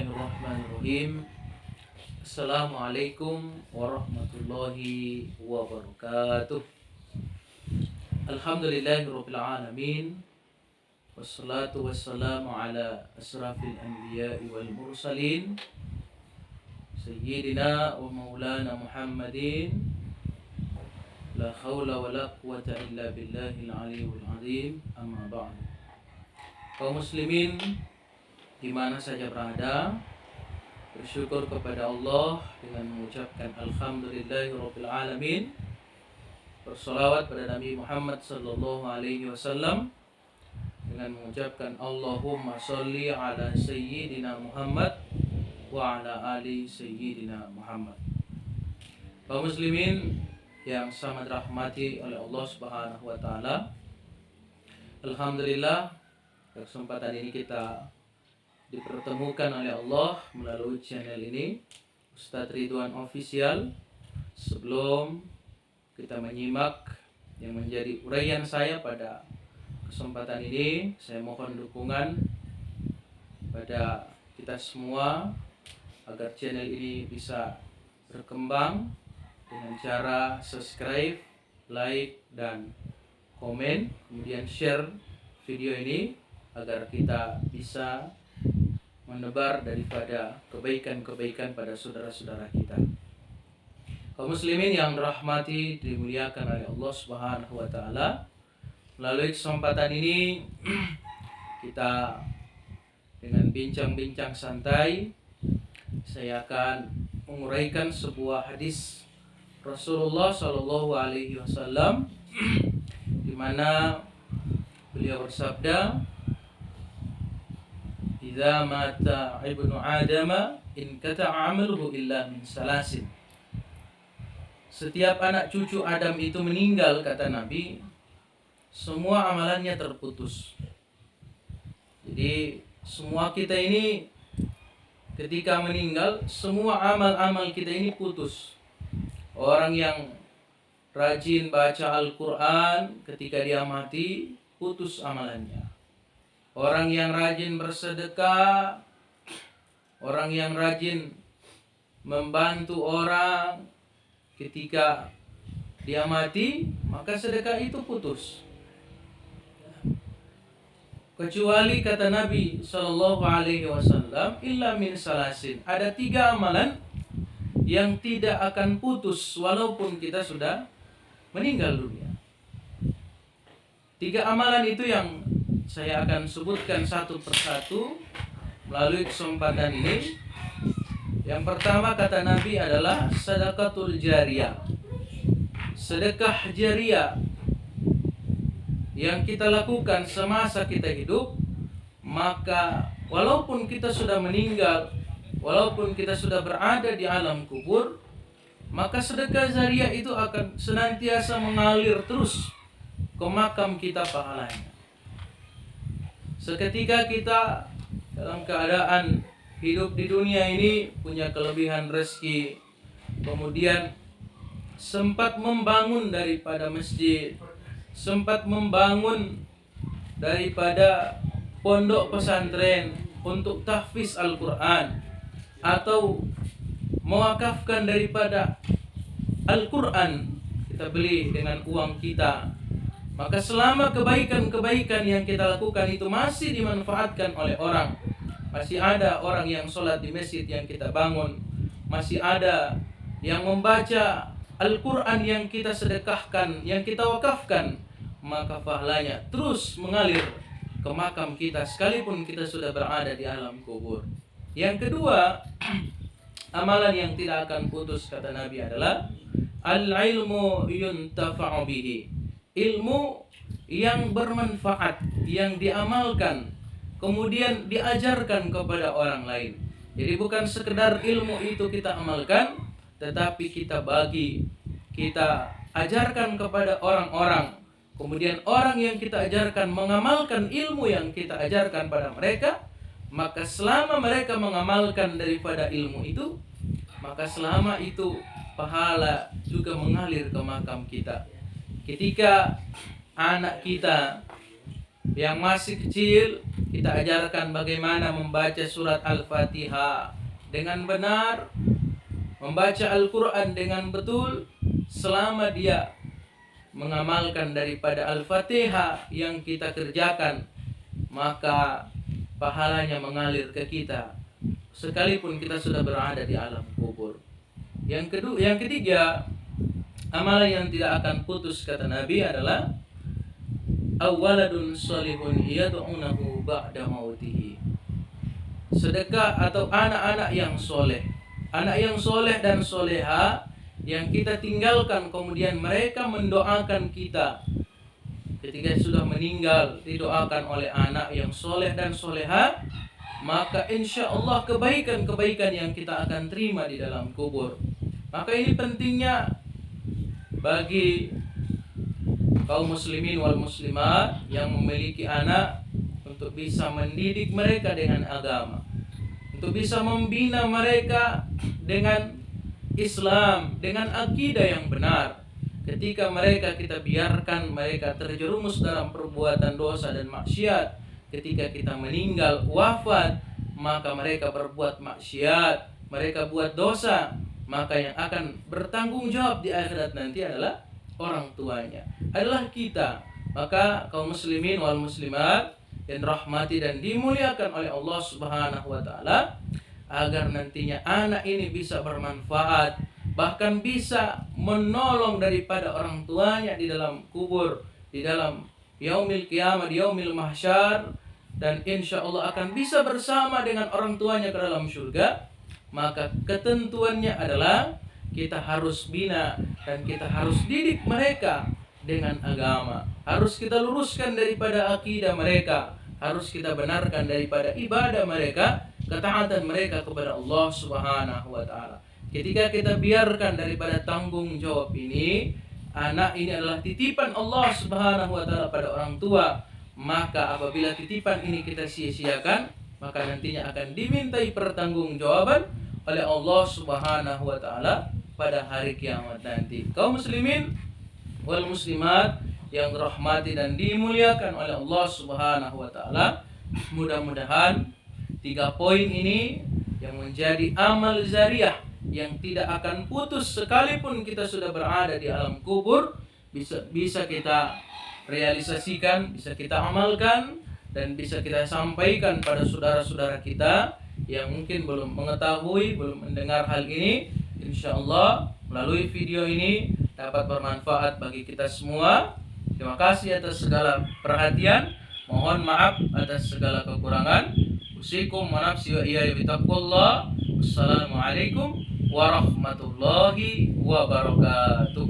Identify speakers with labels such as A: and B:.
A: Bismillahirrahmanirrahim. Assalamualaikum warahmatullahi wabarakatuh. Alhamdulillahirabbil alamin. Wassalatu wassalamu ala asrafil anbiya'i wal mursalin Sayyidina wa maulana Muhammadin. La haula wa la quwata illa billahil aliyyil azim. Amma ba'du. Kaum muslimin di mana saja berada, bersyukur kepada Allah dengan mengucapkan alhamdulillahirabbil alamin. Bersolawat pada Nabi Muhammad sallallahu alaihi wasallam dengan mengucapkan Allahumma sholli ala sayyidina Muhammad wa ala ali sayyidina Muhammad. Kaum muslimin yang sangat dirahmati oleh Allah Subhanahu wa taala, alhamdulillah kesempatan ini kita dipertemukan oleh Allah melalui channel ini, Ustadz Ridwan Official. Sebelum kita menyimak yang menjadi uraian saya pada kesempatan ini, saya mohon dukungan pada kita semua agar channel ini bisa berkembang dengan cara subscribe, like, dan komen, kemudian share video ini agar kita bisa menebar daripada kebaikan-kebaikan pada saudara-saudara kita. Kaum muslimin yang dirahmati, dimuliakan oleh Allah Subhanahu wa taala, melalui kesempatan ini kita dengan bincang-bincang santai, saya akan menguraikan sebuah hadis Rasulullah Shallallahu alaihi wasallam di mana beliau bersabda, "Idza mata ibnu Adama in qata'a 'amaluhu illa min salasin." Setiap anak cucu Adam itu meninggal, kata Nabi, semua amalannya terputus. Jadi semua kita ini ketika meninggal, semua amal-amal kita ini putus. Orang yang rajin baca Al-Quran ketika dia mati, putus amalannya. Orang yang rajin bersedekah, orang yang rajin membantu orang, ketika dia mati, maka sedekah itu putus. Kecuali kata Nabi Sallallahu Alaihi Wasallam, illa min salasin. Ada 3 amalan yang tidak akan putus walaupun kita sudah meninggal dunia. 3 amalan itu yang saya akan sebutkan satu persatu melalui kesempatan ini. Yang pertama kata Nabi adalah sedekatul jariyah. Sedekah jariyah yang kita lakukan semasa kita hidup, maka walaupun kita sudah meninggal, walaupun kita sudah berada di alam kubur, maka sedekah jariyah itu akan senantiasa mengalir terus ke makam kita pahalanya. Seketika kita dalam keadaan hidup di dunia ini punya kelebihan rezeki, kemudian sempat membangun daripada masjid, sempat membangun daripada pondok pesantren untuk tahfiz Al-Quran, atau mewakafkan daripada Al-Quran kita beli dengan uang kita, maka selama kebaikan-kebaikan yang kita lakukan itu masih dimanfaatkan oleh orang, masih ada orang yang sholat di masjid yang kita bangun, masih ada yang membaca Al-Quran yang kita sedekahkan, yang kita wakafkan, maka pahalanya terus mengalir ke makam kita sekalipun kita sudah berada di alam kubur. Yang kedua, amalan yang tidak akan putus kata Nabi adalah al-ilmu yuntafa'u bihi. Ilmu yang bermanfaat, yang diamalkan, kemudian diajarkan kepada orang lain. Jadi bukan sekedar ilmu itu kita amalkan, tetapi kita bagi, kita ajarkan kepada orang-orang. Kemudian orang yang kita ajarkan mengamalkan ilmu yang kita ajarkan pada mereka, maka selama mereka mengamalkan daripada ilmu itu, maka selama itu pahala juga mengalir ke makam kita. Ketika anak kita Yang masih kecil kita ajarkan bagaimana membaca surat Al-Fatihah dengan benar, membaca Al-Quran dengan betul. Selama dia mengamalkan daripada Al-Fatihah yang kita kerjakan, maka pahalanya mengalir ke kita sekalipun kita sudah berada di alam kubur. Yang ketiga, amalan yang tidak akan putus kata Nabi adalah awaladun salihun yad'unahu ba'da mautihi. Sedekah atau anak-anak yang soleh. Anak yang soleh dan soleha yang kita tinggalkan, kemudian mereka mendoakan kita ketika sudah meninggal, didoakan oleh anak yang soleh dan soleha, maka insya Allah kebaikan-kebaikan yang kita akan terima di dalam kubur. Maka ini pentingnya bagi kaum muslimin wal muslimat yang memiliki anak untuk bisa mendidik mereka dengan agama, untuk bisa membina mereka dengan Islam, dengan akidah yang benar. Ketika kita biarkan mereka terjerumus dalam perbuatan dosa dan maksiat, ketika kita meninggal wafat, maka mereka berbuat maksiat, mereka buat dosa, maka yang akan bertanggung jawab di akhirat nanti adalah orang tuanya, adalah kita. Maka kaum muslimin wal muslimat yang rahmati dan dimuliakan oleh Allah Subhanahu wa taala, agar nantinya anak ini bisa bermanfaat, bahkan bisa menolong daripada orang tuanya di dalam kubur, di dalam yaumil qiyamah, di yaumil mahsyar, dan insya Allah akan bisa bersama dengan orang tuanya ke dalam surga. Maka ketentuannya adalah kita harus bina dan kita harus didik mereka dengan agama. Harus kita luruskan daripada akidah mereka, harus kita benarkan daripada ibadah mereka, ketaatan mereka kepada Allah Subhanahu wa taala. Ketika kita biarkan daripada tanggung jawab ini, anak ini adalah titipan Allah Subhanahu wa taala pada orang tua, maka apabila titipan ini kita sia-siakan, maka nantinya akan dimintai pertanggungjawaban oleh Allah Subhanahu wa taala pada hari kiamat nanti. Kaum muslimin wal muslimat yang dirahmati dan dimuliakan oleh Allah Subhanahu wa taala, mudah-mudahan 3 poin ini yang menjadi amal jariah yang tidak akan putus sekalipun kita sudah berada di alam kubur, bisa kita realisasikan, bisa kita amalkan, dan bisa kita sampaikan pada saudara-saudara kita yang mungkin belum mengetahui, belum mendengar hal ini. Insya Allah melalui video ini dapat bermanfaat bagi kita semua. Terima kasih atas segala perhatian. Mohon maaf atas segala kekurangan. Usikum wa nafsi wa iyaya bitaqwallah. Wassalamualaikum warahmatullahi wabarakatuh.